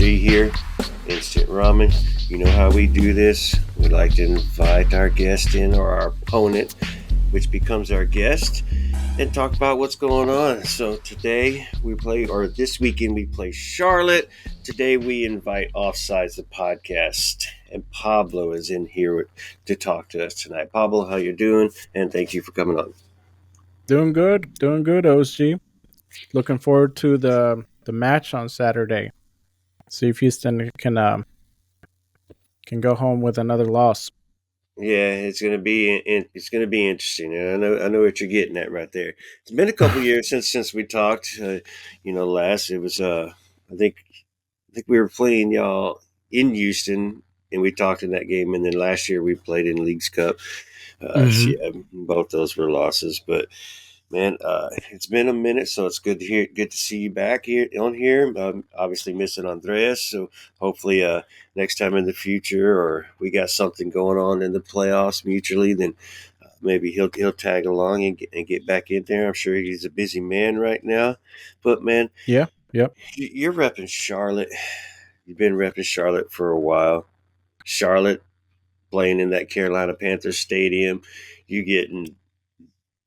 OSG here, Instant Ramen. You know how we do this. We like to invite our guest in, or our opponent, which becomes our guest, and talk about what's going on. So today we play, or this weekend we play Charlotte. Today we invite Offsides the podcast, and Pablo is in here to talk to us tonight. Pablo, how you doing? And thank you for coming on. Doing good, OSG. Looking forward to the match on Saturday. See if Houston can go home with another loss. Yeah, it's gonna be interesting. And I know what you're getting at right there. It's been a couple years since we talked. Last it was I think we were playing y'all in Houston, and we talked in that game. And then last year we played in Leagues Cup. Mm-hmm. Both those were losses, but man, it's been a minute, so it's good to see you back here on here. Obviously missing Andreas, so hopefully next time in the future, or we got something going on in the playoffs mutually, then maybe he'll tag along and get back in there. I'm sure he's a busy man right now, but man, Yeah. Yep. you're repping Charlotte. You've been repping Charlotte for a while. Charlotte playing in that Carolina Panthers stadium. You getting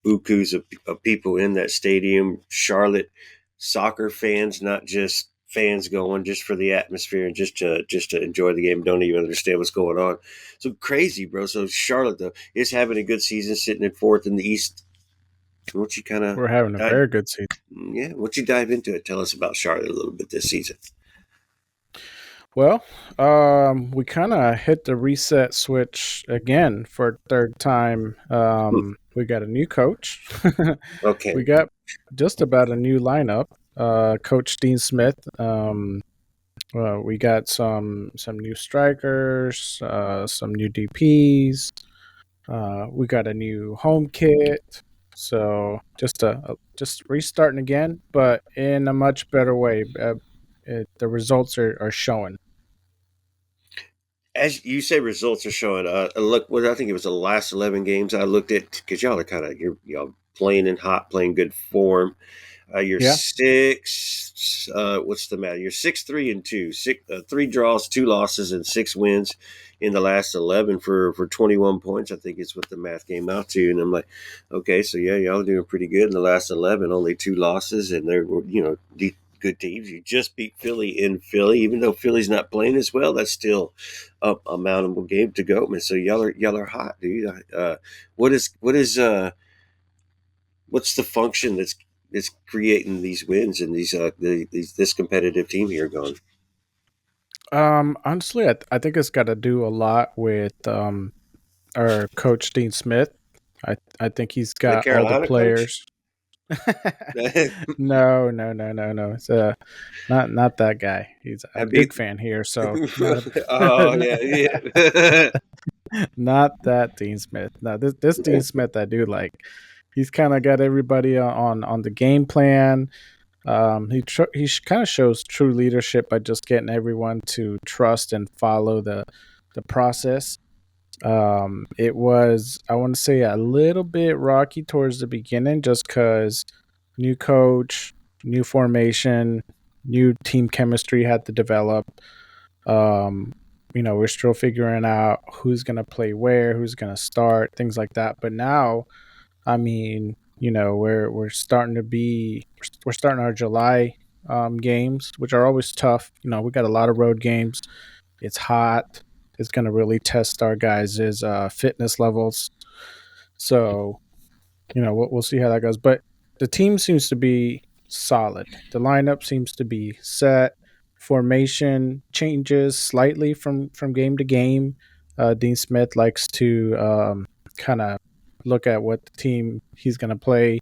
bukus of people in that stadium. Charlotte soccer fans, not just fans going just for the atmosphere and just to enjoy the game, don't even understand what's going on. So crazy, bro. So Charlotte though is having a good season, sitting in fourth in the East. Won't you kind of We're having a very good season. won't you dive into it? Tell us about Charlotte a little bit this season. Well, we kind of hit the reset switch again for a third time. We got a new coach. Okay. We got just about a new lineup. Coach Dean Smith. We got some new strikers, some new DPs. We got a new home kit, so just restarting again, but in a much better way. The results are showing. As you say, results are showing. Look, what I think it was the last 11 games I looked at, because y'all are kind of y'all playing in hot, playing good form. You're Yeah. six. What's the matter? You're 6-3-2. Three draws, 2 losses, and 6 wins in the last 11 for 21 points. I think is what the math came out to. And I'm like, okay, so yeah, y'all are doing pretty good in the last 11. Only 2 losses, and they're good teams. You just beat Philly in Philly, even though Philly's not playing as well. That's still a mountable game to go, man. So y'all are hot, dude. What's the function that's creating these wins and this competitive team here going? Honestly, I think it's got to do a lot with our coach Dean Smith. I think he's The got all the Carolina coach? players. No. It's not that guy. He's a I beat. Duke fan here, so not Oh a, yeah, yeah. not that Dean Smith. No, this Dean Smith I do like. He's kind of got everybody on the game plan. He kind of shows true leadership by just getting everyone to trust and follow the process. It was, I want to say, a little bit rocky towards the beginning, just because new coach, new formation, new team chemistry had to develop. We're still figuring out who's gonna play where, who's gonna start, things like that. But now, I mean, we're starting our July games, which are always tough. We got a lot of road games. It's hot. It's going to really test our guys' fitness levels. So, we'll see how that goes. But the team seems to be solid. The lineup seems to be set. Formation changes slightly from game to game. Dean Smith likes to kind of look at what the team he's going to play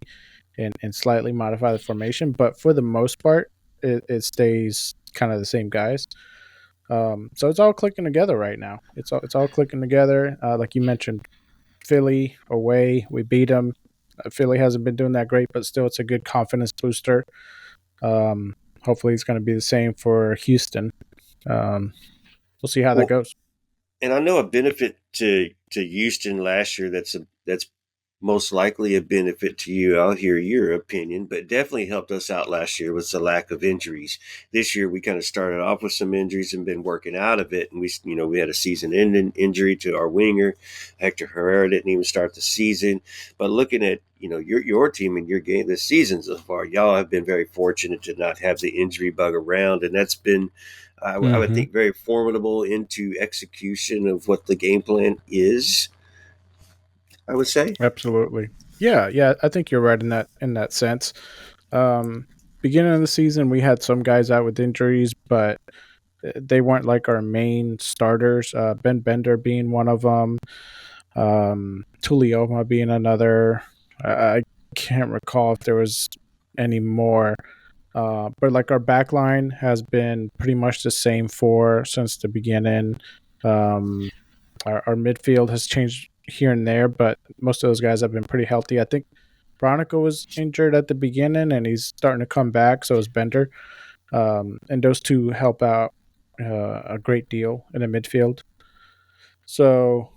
and slightly modify the formation. But for the most part, it stays kind of the same guys. So it's all clicking together right now. It's all clicking together. Like you mentioned, Philly away, we beat them. Philly hasn't been doing that great, but still, it's a good confidence booster. Hopefully, it's going to be the same for Houston. We'll see how that Well, goes. and I know a benefit to Houston last year that's most likely a benefit to you. I'll hear your opinion, but definitely helped us out last year was the lack of injuries. This year we kind of started off with some injuries and been working out of it, and we had a season-ending injury to our winger. Hector Herrera didn't even start the season. But looking at your team and your game this season so far, y'all have been very fortunate to not have the injury bug around, and that's been I would Hmm. think very formidable into execution of what the game plan is. I would say. Absolutely. Yeah, yeah. I think you're right in that sense. Um, Beginning of the season, we had some guys out with injuries, but they weren't like our main starters. Ben Bender being one of them. Tulioma being another. I can't recall if there was any more. But like our back line has been pretty much the same for since the beginning. Um, our midfield has changed here and there, but most of those guys have been pretty healthy. I think Veronica was injured at the beginning, and he's starting to come back. So is Bender, and those two help out a great deal in the midfield. So,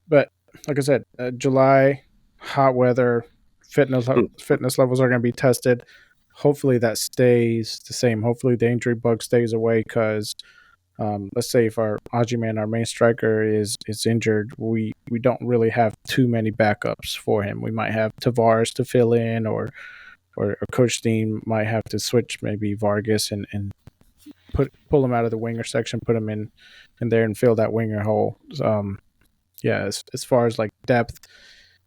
but like I said, July, hot weather, fitness levels are going to be tested. Hopefully that stays the same. Hopefully the injury bug stays away because let's say if our Ajiman, our main striker, is injured, we don't really have too many backups for him. We might have Tavares to fill in, or Coach Dean might have to switch maybe Vargas and pull him out of the winger section, put him in there and fill that winger hole. Yeah, as far as like depth,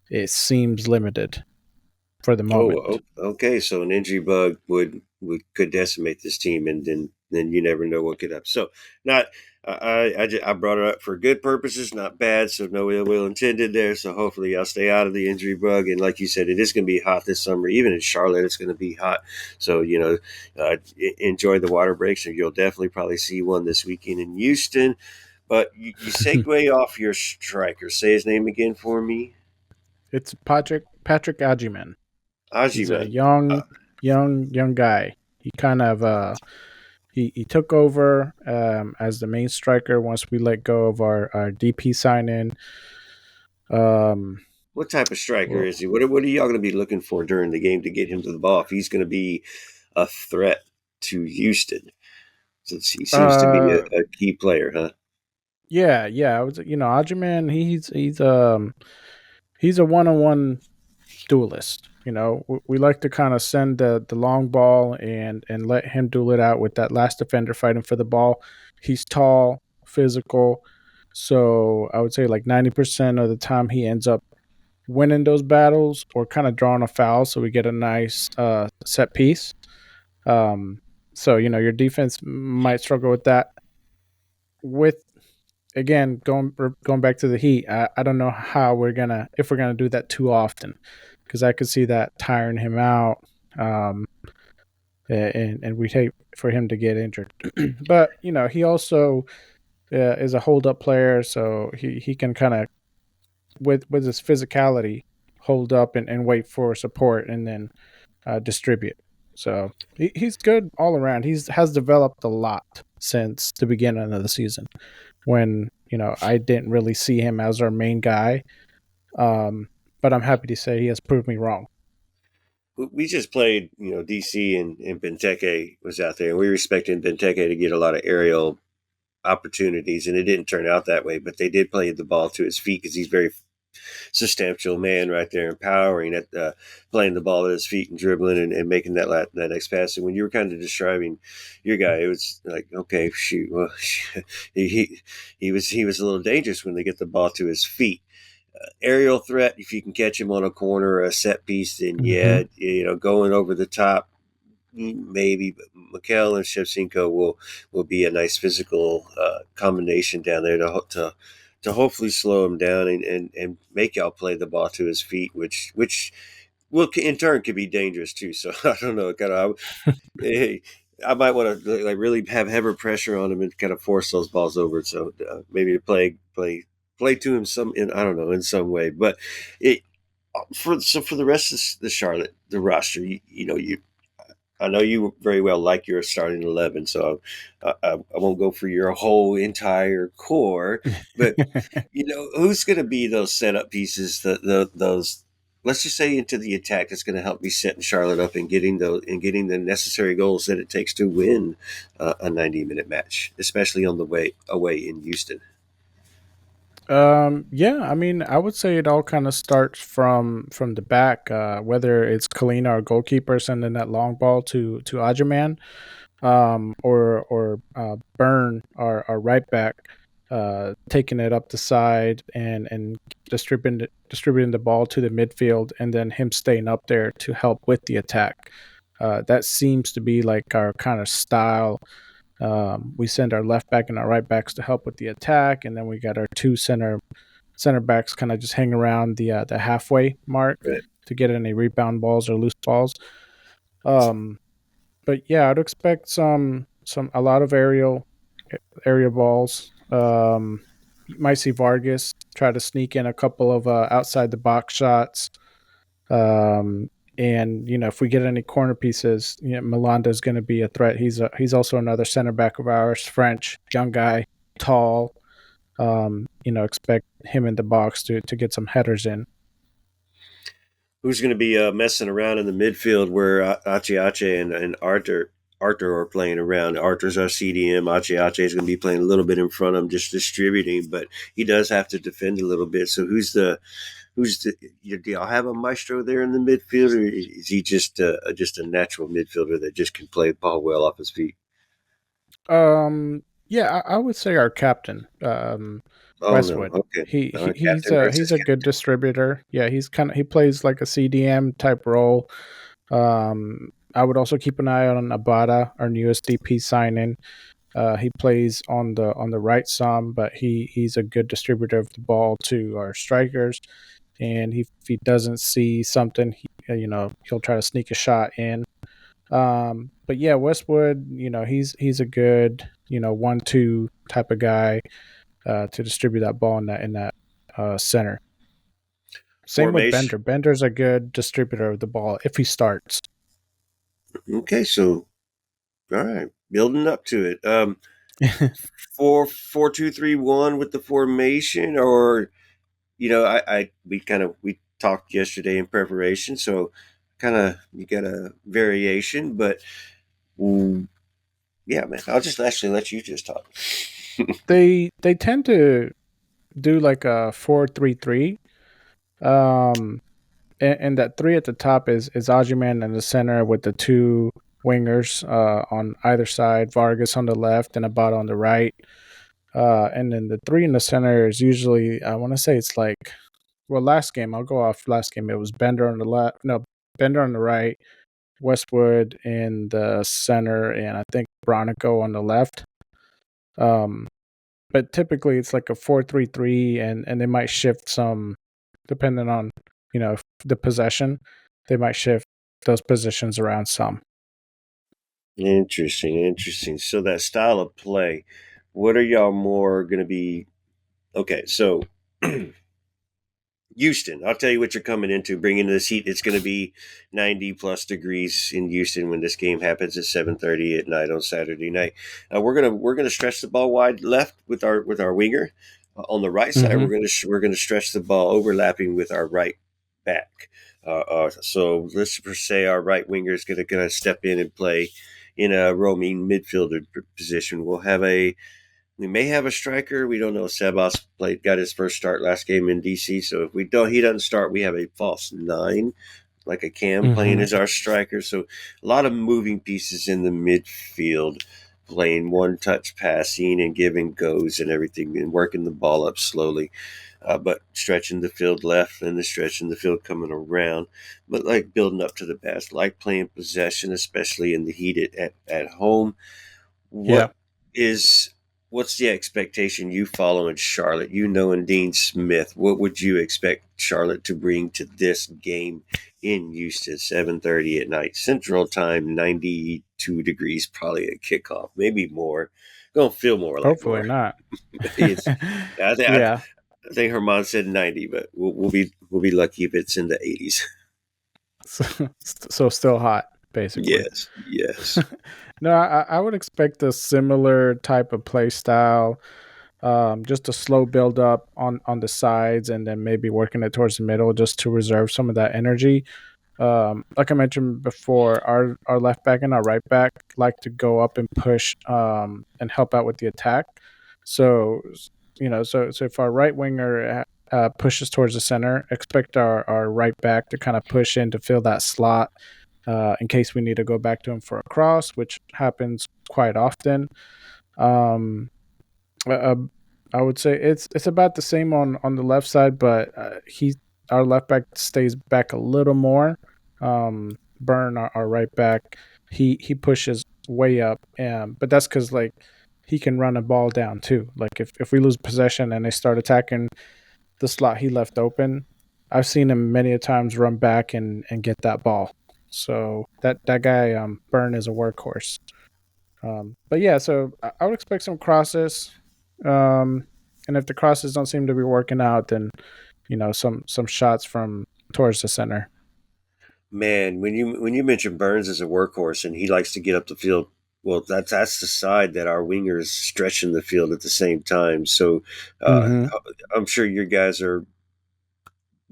it seems limited for the moment. Okay. So an injury bug could decimate this team, and then you never know what could happen. So not I brought it up for good purposes, not bad. So no ill will intended there. So hopefully I'll stay out of the injury bug. And like you said, it is going to be hot this summer. Even in Charlotte, it's going to be hot. So enjoy the water breaks, and you'll definitely probably see one this weekend in Houston. But you segue off your striker. Say his name again for me. It's Patrick Ajiman. He's a Ajiman. young guy. He kind of he took over as the main striker once we let go of our DP sign in. Um, What type of striker well, is he? What are y'all going to be looking for during the game to get him to the ball? If he's going to be a threat to Houston, since he seems to be uh, a key player, huh? yeah, yeah. I was, Ajiman. He's a one on one duelist. We like to kind of send the long ball and let him duel it out with that last defender fighting for the ball. He's tall, physical, so I would say like 90% of the time he ends up winning those battles or kind of drawing a foul, so we get a nice set piece. Um, so your defense might struggle with that. With again going back to the Heat, I don't know how we're gonna if we're gonna do that too often because I could see that tiring him out, um, and we'd hate for him to get injured. But he also is a hold up player, so he can kind of with his physicality hold up and wait for support and then distribute. So he's good all around. He's has developed a lot since the beginning of the season when I didn't really see him as our main guy. Um, but I'm happy to say he has proved me wrong. We just played, DC and Benteke was out there, and we were expecting Benteke to get a lot of aerial opportunities, and it didn't turn out that way. But they did play the ball to his feet because he's very substantial man right there, empowering at playing the ball at his feet and dribbling and making that next pass. And when you were kind of describing your guy, it was like, okay, shoot, well, he was a little dangerous when they get the ball to his feet. Aerial threat, if you can catch him on a corner or a set piece, then Mm-hmm. yeah, going over the top, maybe. But Mikel and Shevchenko will be a nice physical combination down there to hopefully slow him down and make y'all play the ball to his feet, which will in turn could be dangerous too. So I don't know, kind of. Hey, I might want to like really have heavy pressure on him and kind of force those balls over. So maybe to play to him I don't know, in some way. But it for the rest of the Charlotte the roster, you I know you very well like your starting 11, so I won't go for your whole entire core. But who's going to be those setup pieces? Those let's just say into the attack that's going to help me setting Charlotte up and getting the necessary goals that it takes to win a 90-minute match, especially on the way away in Houston. Yeah, I mean, I would say it all kind of starts from the back. Whether it's Kalina, our goalkeeper, sending that long ball to Ajaman, or Burn, our right back, taking it up the side and distributing the ball to the midfield, and then him staying up there to help with the attack. That seems to be like our kind of style. We send our left back and our right backs to help with the attack, and then we got our two center backs kind of just hang around the halfway mark Right. to get any rebound balls or loose balls. Um, but yeah, I'd expect a lot of area balls. You might see Vargas try to sneak in a couple of outside the box shots. Um, and if we get any corner pieces, Milanda is going to be a threat. He's also another center back of ours, French, young guy, tall. Expect him in the box to get some headers in. Who's going to be messing around in the midfield where Ache and Arthur are playing around? Arthur's our CDM. Ache is going to be playing a little bit in front of him, just distributing, but he does have to defend a little bit. So do y'all have a maestro there in the midfield, or is he just a natural midfielder that just can play the ball well off his feet? Yeah, I would say our captain, Oh no, Westwood. okay, He's Captain a versus good Captain. distributor. Yeah, he plays like a CDM type role. I would also keep an eye on Abada, our newest DP signing. He plays on the right some, but he's a good distributor of the ball to our strikers. And if he doesn't see something, he'll try to sneak a shot in. But yeah, Westwood, he's a good 1-2 type of guy to distribute that ball in that center. Same with Formation. Bender. Bender's a good distributor of the ball if he starts. Okay, so all right, building up to it. 4-4-2-3-1 with the formation, or I we talked yesterday in preparation, so kind of you got a variation, but mm, yeah, man, I'll just actually let you just talk. They tend to do like a 4-3-3. Um, and that three at the top is Ajiman in the center with the two wingers on either side, Vargas on the left and Abada on the right. And then the three in the center is usually, I want to say it's like, well, last game, I'll go off last game. It was Bender on the left, no, Bender on the right, Westwood in the center, and I think Bronico on the left. Um, but typically it's like a 4-3-3, and they might shift some depending on the possession. They might shift those positions around some. Interesting, interesting. So that style of play, what are y'all more going to be? Okay, so Houston, I'll tell you what you're coming into. Bringing this heat, it's going to be 90 plus degrees in Houston when this game happens at 7:30 at night on Saturday night. We're gonna stretch the ball wide left with our winger. On the right side, Mm-hmm. we're gonna stretch the ball overlapping with our right back. So let's say our right winger is gonna step in and play in a roaming midfielder position. We may have a striker. We don't know. Sebas got his first start last game in DC. So if he doesn't start, we have a false nine, like a Cam playing Mm-hmm. as our striker. So a lot of moving pieces in the midfield, playing one touch passing and giving goes and everything, and working the ball up slowly. But stretching the field left and the stretching the field coming around, but like building up to the best, like playing possession, especially in the heat at home. Yeah. What is what's the expectation you follow in Charlotte? You know, and Dean Smith, what would you expect Charlotte to bring to this game in Houston? 7:30 at night, Central Time, 92 degrees, probably a kickoff, maybe more. Gonna feel more like Hopefully more. not. It's I think I, Yeah. I think Herman said 90, but we'll be lucky if it's in the 80s. So still hot, basically. Yes, yes. No, I would expect a similar type of play style. just a slow build up on the sides, and then maybe working it towards the middle just to reserve some of that energy. Like I mentioned before, our left back and our right back like to go up and push and help out with the attack. So so if our right winger pushes towards the center, expect our right back to kind of push in to fill that slot in case we need to go back to him for a cross, which happens quite often. Um, uh, I would say it's about the same on the left side, but our left back stays back a little more. Burn our right back, he pushes way up, but that's because like he can run a ball down too. Like if we lose possession and they start attacking the slot he left open, I've seen him many a times run back and get that ball. So that guy Burn is a workhorse. But yeah, so I would expect some crosses. Um, and if the crosses don't seem to be working out, then some shots from towards the center. Man, when you mention Burns as a workhorse and he likes to get up the field, well, that's the side that our wingers stretch in the field at the same time. So uh, Mm-hmm. I'm sure your guys are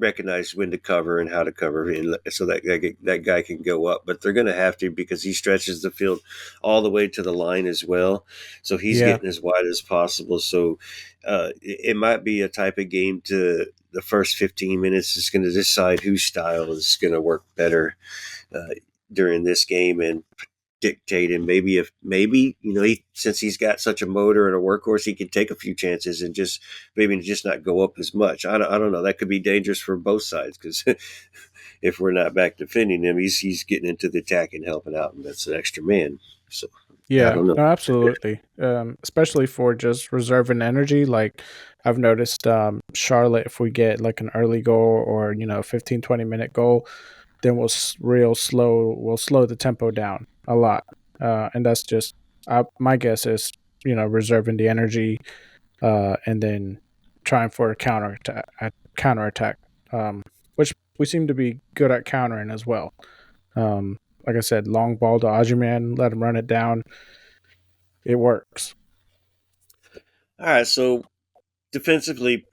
recognize when to cover and how to cover, and so that guy can go up. But they're going to have to because he stretches the field all the way to the line as well. So he's Yeah, getting as wide as possible. So it might be a type of game to the first 15 minutes is going to decide whose style is going to work better uh, during this game and dictate. And maybe he, since he's got such a motor and a workhorse, he can take a few chances and just not go up as much. I don't know, that could be dangerous for both sides because if we're not back defending him, he's getting into the attack and helping out, and that's an extra man. So I yeah, don't know. no, absolutely. Especially for just reserving energy. Like I've noticed, Charlotte, if we get like an early goal or 15-20 minute goal, then we'll slow the tempo down a lot. And that's just my guess is reserving the energy, and then trying for a counterattack, which we seem to be good at countering as well. Like I said, long ball to Ajuman, let him run it down. It works. All right, so defensively,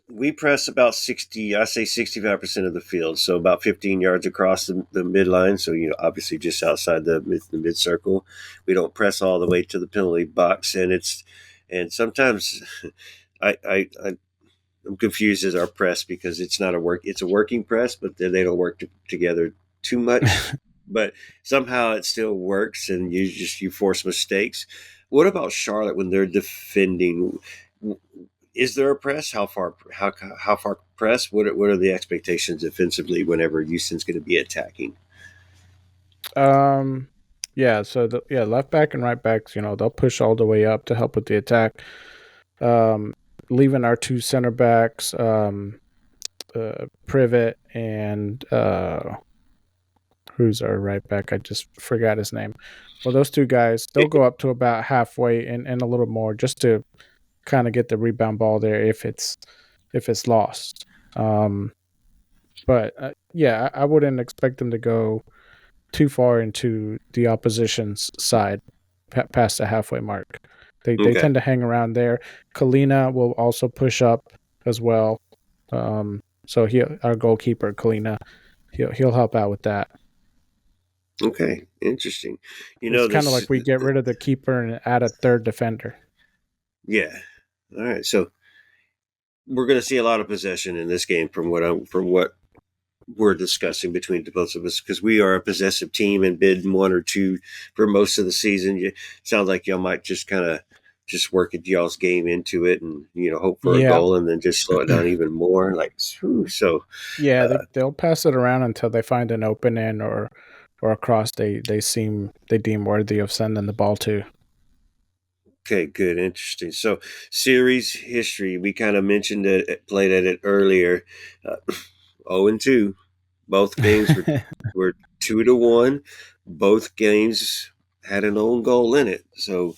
we press about 60, I say 65% of the field, so about 15 yards across the midline. So obviously just outside the mid circle. We don't press all the way to the penalty box, and sometimes I'm confused as our press because it's a working press, but then they don't work together too much. But somehow it still works, and you force mistakes. What about Charlotte when they're defending? Is there a press? How far press? What are the expectations defensively whenever Houston's going to be attacking? um, yeah. So left back and right backs, they'll push all the way up to help with the attack. Um, Leaving our two center backs, Privet and who's our right back? I just forgot his name. Well, those two guys, they'll go up to about halfway and a little more just to kind of get the rebound ball there if it's lost. Um, but yeah, I wouldn't expect them to go too far into the opposition's side past the halfway mark. They Okay, tend to hang around there. Kalina will also push up as well. So our goalkeeper Kalina, he'll help out with that. okay, interesting. It's kind of This, like we get rid of the keeper and add a third defender. yeah. All right, so we're going to see a lot of possession in this game from what we're discussing between the both of us because we are a possessive team and bid one or two for most of the season. You sounds like y'all might just kind of just work at y'all's game into it and hope for a Yeah, goal and then just slow it down even more. Like whew, so, yeah, uh, they'll pass it around until they find an opening or a cross they deem worthy of sending the ball to. okay, good, interesting. So series history, we kind of mentioned it, played at it earlier. 0-2. Both games were 2-1. Both games had an own goal in it. So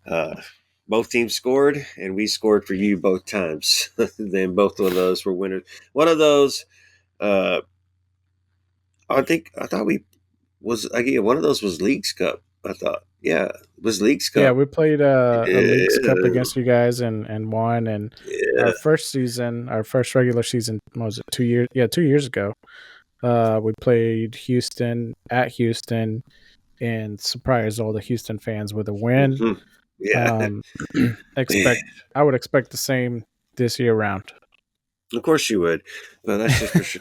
uh, both teams scored, and we scored for you both times. Then both of those were winners. One of those, uh, I thought we was again. One of those was Leagues Cup. I thought. Yeah, it was Leagues Yeah, Cup. we played a Leagues Cup Yeah, against you guys and won. And yeah. our first regular season, what was it, 2 years? Yeah, 2 years ago. We played Houston at Houston and surprised all the Houston fans with a win. Mhm. Yeah. Um, expect I would expect the same this year round. Of course you would. Well, that's just for sure.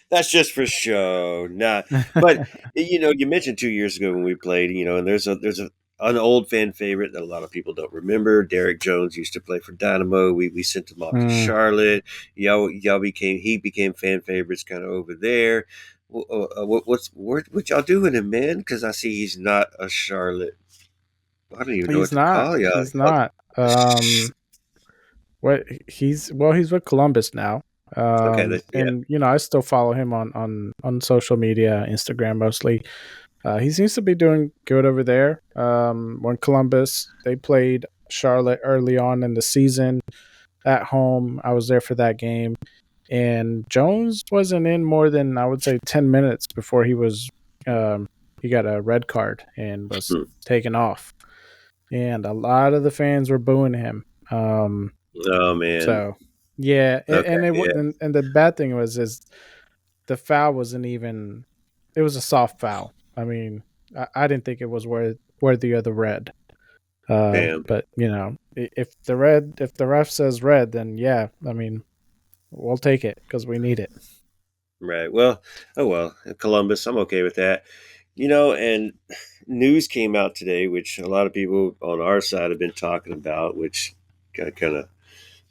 That's just for show. Nah, but you mentioned 2 years ago when we played. And there's an old fan favorite that a lot of people don't remember. Derek Jones used to play for Dynamo. We sent him off to Mm. Charlotte. Y'all became fan favorites kind of over there. What y'all doing him, man? Because I see he's not a Charlotte. I don't even know what He's to not. call y'all. He's not. What he's with Columbus now. Okay, yeah. And I still follow him on social media, Instagram mostly. He seems to be doing good over there. When Columbus they played Charlotte early on in the season at home, I was there for that game, and Jones wasn't in more than I would say 10 minutes before um, he got a red card and was Hmm. taken off, and a lot of the fans were booing him. Oh man. So yeah, Okay. and Yeah. and the bad thing was is the foul wasn't even. It was a soft foul. I mean, I didn't think it was worthy of the red. Damn. But if the ref says red, then yeah, I mean, we'll take it because we need it. Right. Well, oh well. Columbus, I'm okay with that. And news came out today, which a lot of people on our side have been talking about, which kind of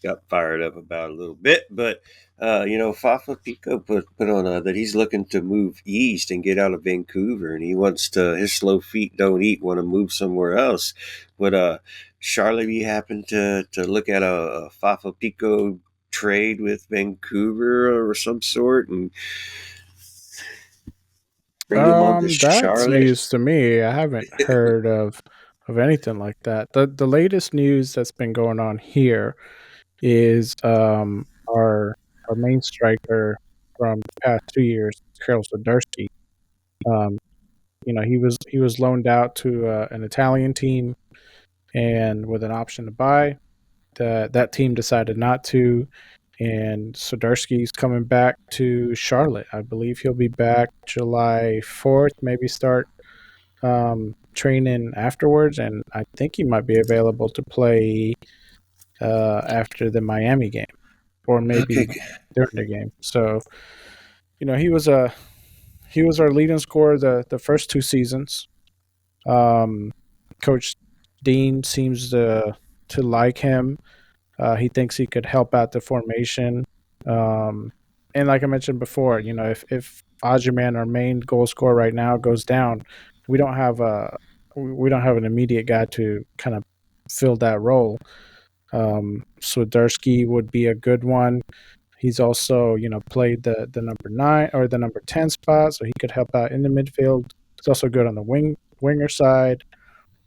got fired up about a little bit. But Fafa Pico put on that he's looking to move east and get out of Vancouver, and he wants to. His slow feet don't eat. Want to move somewhere else. Would Charlotte be happen to look at a Fafa Pico trade with Vancouver or some sort and bring him on to That's Charlotte? news to me. I haven't heard of anything like that. The latest news that's been going on here is our main striker from the past 2 years, Karol Swiderski. Um, he was loaned out to an Italian team, and with an option to buy, that team decided not to. And Soderski's coming back to Charlotte. I believe he'll be back July 4th. Maybe start training afterwards, and I think he might be available to play after the Miami game, or Okay. maybe during the game. So he was our leading scorer the first 2 seasons. Um, Coach Dean seems to like him. He thinks he could help out the formation. Um, and like I mentioned before, if Ajuman, our main goal scorer right now, goes down, we don't have a we don't have an immediate guy to kind of fill that role. Swiderski would be a good one. He's also, played the number 9 or the number 10 spot, so he could help out in the midfield. He's also good on the winger side.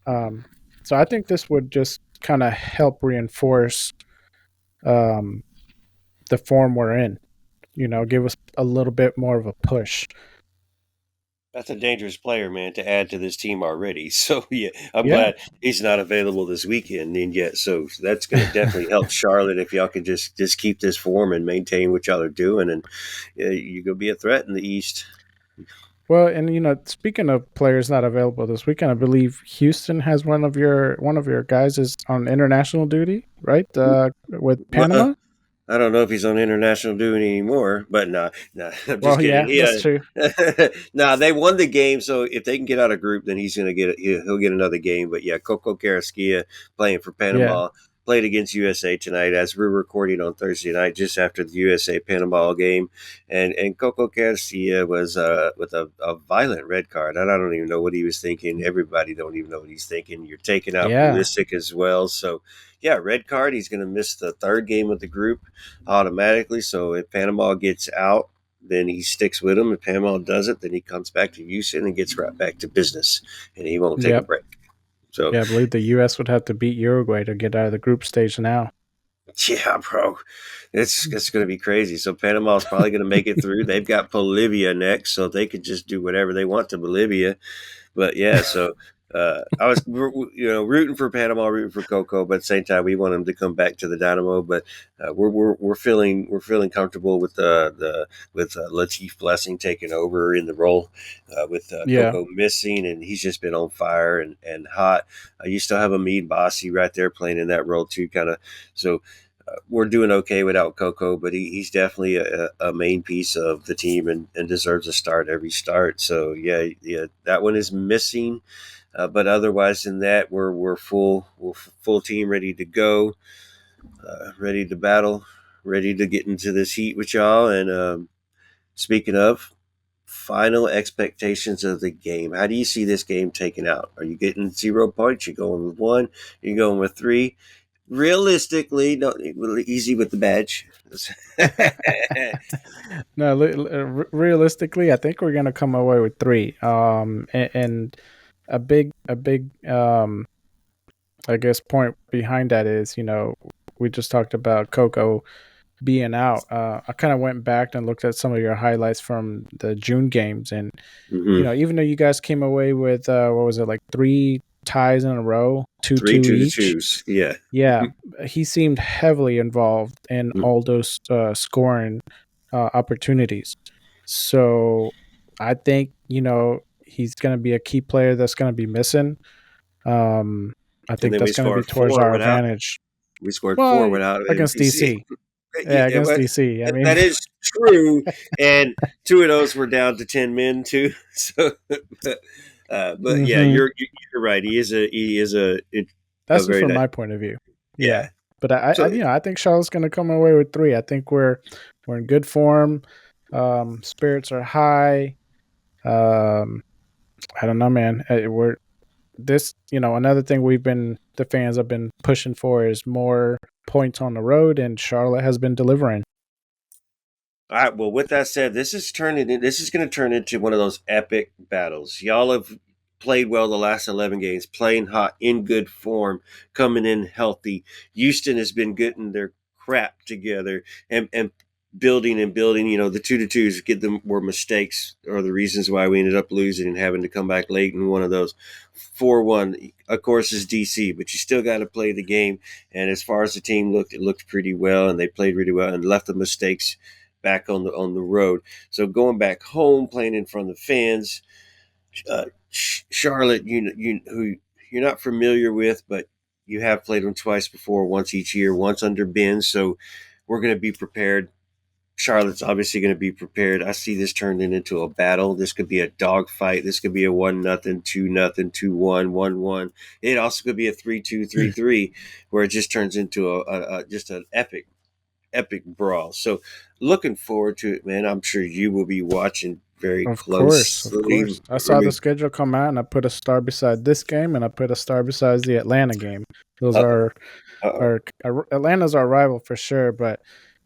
Um, so I think this would just kind of help reinforce um, the form we're in. Give us a little bit more of a push. That's a dangerous player, man, to add to this team already. So yeah, I'm Yeah. glad he's not available this weekend. And yet, so that's going to definitely help Charlotte if y'all can just keep this form and maintain what y'all are doing, and you're going to be a threat in the East. Well, and speaking of players not available this weekend, I believe Houston has one of your guys is on international duty, right? With Well, Panama. I don't know if he's on international duty anymore, but no, I'm just Well, kidding. yeah, that's true. No, they won the game, so if they can get out of group, then he's going to he'll get another game. But yeah, Coco Carrasquilla playing for Yeah, Panama played against USA tonight as we're recording on Thursday night, just after the USA Panama game, and Coco Carrasquilla was with a violent red card, and I don't even know what he was thinking. Everybody don't even know what he's thinking. You're taking out yeah, Pulisic as well, so yeah, red card. He's going to miss the third game of the group automatically. So if Panama gets out, then he sticks with them. If Panama doesn't, then he comes back to Houston and gets right back to business, and he won't take a yep, break. So yeah. I believe the U.S. would have to beat Uruguay to get out of the group stage now. yeah, bro, it's going to be crazy. So Panama's probably going to make it through. They've got Bolivia next, so they could just do whatever they want to Bolivia. But yeah, so I was, rooting for Panama, rooting for Coco, but at the same time, we want them to come back to the Dynamo. But we're feeling comfortable with the with Latif Blessing taking over in the role, with Yeah. Coco missing, and he's just been on fire and hot. You still have Amid Bassi right there playing in that role too, kind of. So we're doing okay without Coco, but he's definitely a main piece of the team and deserves a start every start. So yeah, that one is missing. But otherwise than that, we're full team, ready to go, ready to battle, ready to get into this heat with y'all. And speaking of final expectations of the game, how do you see this game taken out? Are you getting 0 points? You going with one? You going with three? Realistically, no, easy with the badge. No, realistically, I think we're gonna come away with three. And a big I guess point behind that is, we just talked about Coco being out. I kind of went back and looked at some of your highlights from the June games, and Mm-hmm. even though you guys came away with what was it, like three ties in a row, two Three two two to each. twos. Yeah. Yeah, he seemed heavily involved in all those scoring opportunities. So I think he's going to be a key player that's going to be missing. Um, I And think then we that's going to be scored towards four our without. advantage. We scored Well, four without against NPC. DC, yeah, Yeah, against but DC. I mean, that is true. And two of those were down to 10 men too. So, but yeah, hmm you're right. He is a that's just very from nice. my point of view. Yeah, Yeah. but I So I think Charlotte's going to come away with three. I think we're in good form. Spirits are high. Um, I don't know, man. We're this, another thing the fans have been pushing for is more points on the road, and Charlotte has been delivering. all right. Well, with that said, This is going to turn into one of those epic battles. Y'all have played well the last 11 games, playing hot, in good form, coming in healthy. Houston has been getting their crap together and building and building. The 2-2s get them were mistakes or the reasons why we ended up losing and having to come back late in one of those. 4-1, of course, is DC, but you still got to play the game. And as far as the team looked, it looked pretty well, and they played really well and left the mistakes back on the road. So going back home, playing in front of the fans, Charlotte, who you're not familiar with, but you have played them twice before, once each year, once under Ben. So we're going to be prepared. Charlotte's obviously going to be prepared. I see this turning into a battle. This could be a dogfight. This could be a 1-0, 2-0, 2-1, 1-1. It also could be a 3-2, 3-3, where it just turns into just an epic brawl. So looking forward to it, man. I'm sure you will be watching very Of course, of closely. course. I saw the schedule come out, and I put a star beside this game, and I put a star beside the Atlanta game. Those Uh oh. are Uh our Atlanta's our rival for sure, but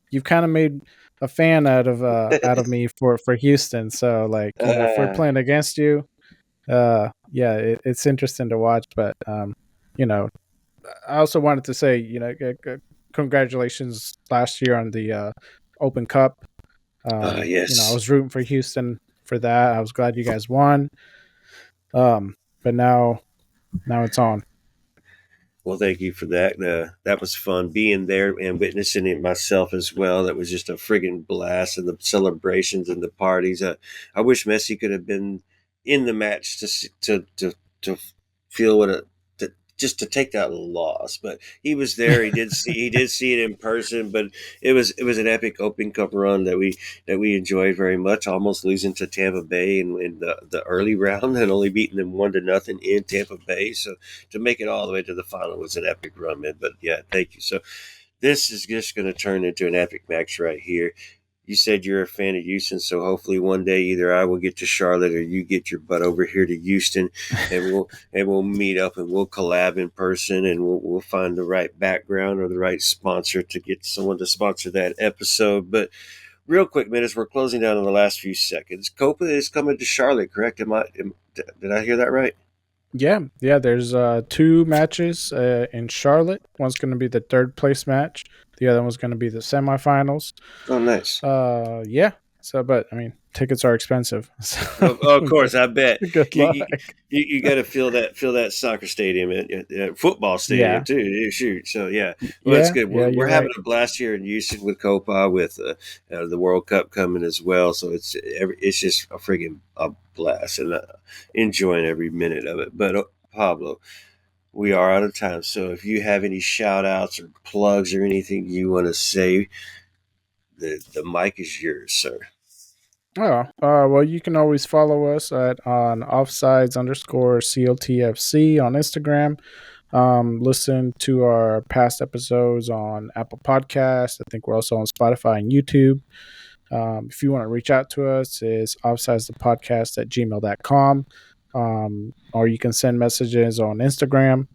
you've kind of made a fan out of me for Houston. So, like, oh. if we're playing against you, yeah, it's interesting to watch. But you know, I also wanted to say, congratulations last year on the Open Cup. I Yes. was rooting for Houston for that. I was glad you guys won. But now it's on. Well, thank you for that. That was fun being there and witnessing it myself as well. That was just a friggin' blast, and the celebrations and the parties. I wish Messi could have been in the match to feel what just to take that loss. But he was there. He did see it in person. But it was an epic Open Cup run that we enjoyed very much. Almost losing to Tampa Bay in the early round and only beating them 1-0 in Tampa Bay. So to make it all the way to the final was an epic run, man. But yeah, thank you. So this is just going to turn into an epic match right here. You said you're a fan of Houston, so hopefully one day either I will get to Charlotte or you get your butt over here to Houston, and we'll meet up and we'll collab in person, and we'll find the right background or the right sponsor to get someone to sponsor that episode. But real quick, man, as we're closing down in the last few seconds, Copa is coming to Charlotte, correct? Did I hear that right? Yeah. There's two matches in Charlotte. One's going to be the third place match. The other one's going to be the semifinals. Oh, nice. Yeah. So, but I mean, tickets are expensive. Of So course, I bet good you luck. you, you got to fill that soccer stadium, football stadium Yeah, too. Shoot, so yeah, well that's yeah, good. yeah. We're You're having right. a blast here in Houston with Copa with the World Cup coming as well. So it's just a friggin' a blast and enjoying every minute of it. But Pablo, we are out of time. So if you have any shout outs or plugs or anything you want to say, the mic is yours, sir. Oh, well, you can always follow us at on offsides underscore CLTFC on Instagram. Listen to our past episodes on Apple Podcasts. I think we're also on Spotify and YouTube. If you want to reach out to us, it's offsidesthe podcast at gmail.com. Or you can send messages on Instagram.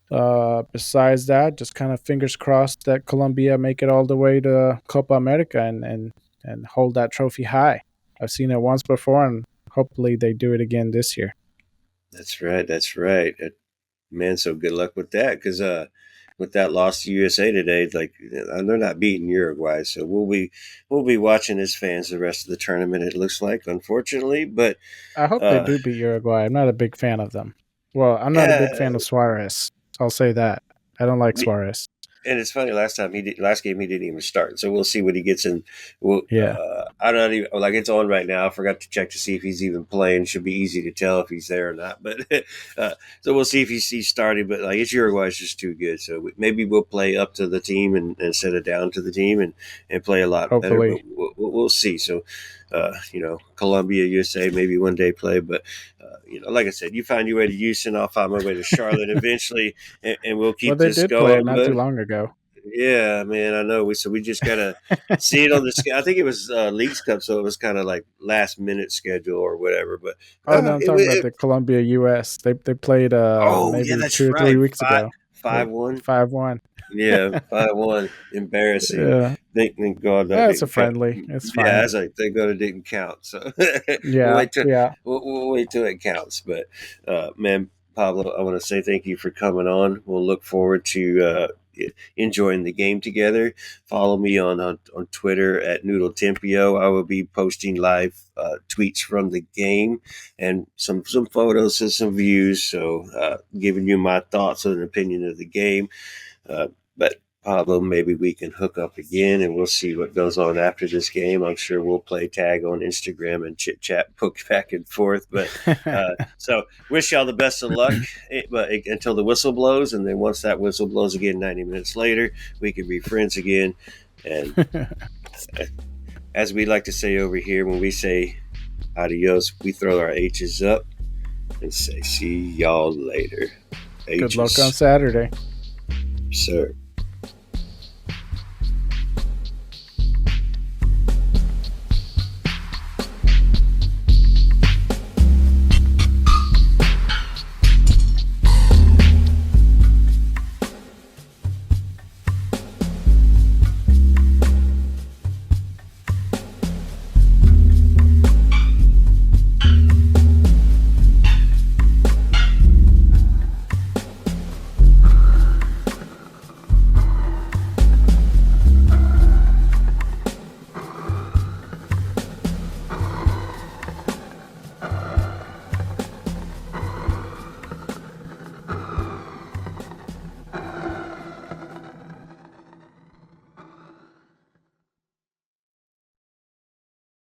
Besides that, just kind of fingers crossed that Colombia make it all the way to Copa America and hold that trophy high. I've seen it once before, and hopefully they do it again this year. That's right. That's right. Man, so good luck with that because with that loss to USA today, like they're not beating Uruguay, so we'll be watching as fans the rest of the tournament. It looks like, unfortunately, but I hope they uh, do beat Uruguay. I'm not a big fan of them. Well, I'm not a big yeah, fan of Suarez. I'll say that. I don't like Suarez. and it's funny. Last game he didn't even start. So we'll see what he gets in. Well, Yeah, I'm not even like it's on right now. I forgot to check to see if he's even playing. Should be easy to tell if he's there or not. But so we'll see if he's starting. But like it's Uruguay's just too good. So maybe we'll play up to the team and set it down to the team and play a lot better. But hopefully. we'll see. So Colombia, USA, maybe one day play. But like I said, you find your way to Houston. I'll find my way to Charlotte eventually, and we'll Well, keep they this did play it going. not too long ago. Yeah, man, I know. We just gotta see it on the schedule. I think it was Leagues Cup, so it was kind of like last minute schedule or whatever. But Oh no, I'm talking about it the Colombia U.S. They played oh yeah, maybe that's 2 or 3 right. weeks ago. Five They one. 5-1. Yeah, 5-1. Embarrassing. Yeah, Thank God that it's a didn't count. friendly. It's Yeah, fine. I was like, thank God it didn't count. So we'll Yeah, wait till yeah. we'll wait till it counts. But man, Pablo, I want to say thank you for coming on. We'll look forward to enjoying the game together. Follow me on Twitter at Noodle Tempio. I will be posting live tweets from the game and some photos and some views. So giving you my thoughts and opinion of the game. But Pablo, maybe we can hook up again and we'll see what goes on after this game. I'm sure we'll play tag on Instagram and chit chat, book back and forth. But so wish y'all the best of luck. But until the whistle blows, and then once that whistle blows again, 90 minutes later, we can be friends again. And as we like to say over here, when we say adios, we throw our H's up and say see y'all later. Good luck on H's, Saturday. sir.